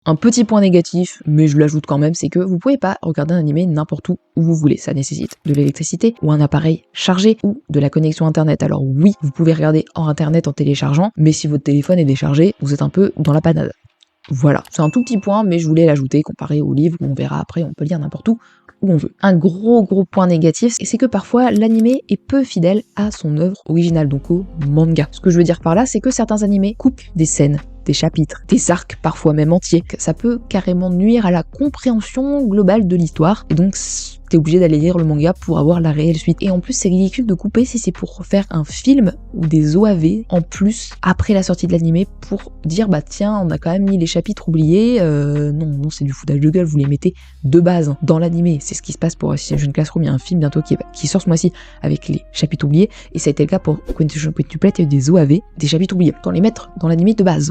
Un petit point négatif, mais je l'ajoute quand même, c'est que vous pouvez pas regarder un animé n'importe où vous voulez. Ça nécessite de l'électricité ou un appareil chargé ou de la connexion internet. Alors oui, vous pouvez regarder hors internet en téléchargeant, mais si votre téléphone est déchargé, vous êtes un peu dans la panade. Voilà, c'est un tout petit point, mais je voulais l'ajouter comparé au livre où on verra après, on peut lire n'importe où on veut. Un gros point négatif, c'est que parfois l'animé est peu fidèle à son œuvre originale, donc au manga. Ce que je veux dire par là, c'est que certains animés coupent des scènes, des chapitres, des arcs, parfois même entiers. Ça peut carrément nuire à la compréhension globale de l'histoire, et donc t'es obligé d'aller lire le manga pour avoir la réelle suite. Et en plus, c'est ridicule de couper si c'est pour faire un film ou des OAV en plus après la sortie de l'animé pour dire bah tiens, on a quand même mis les chapitres oubliés. Non, c'est du foutage de gueule, vous les mettez de base dans l'animé. C'est ce qui se passe pour Assassin's Classroom. Il y a un film bientôt qui sort ce mois-ci avec les chapitres oubliés, et ça a été le cas pour Quentin Duplay, il y a eu des OAV, des chapitres oubliés. Dans les mettre dans l'animé de base.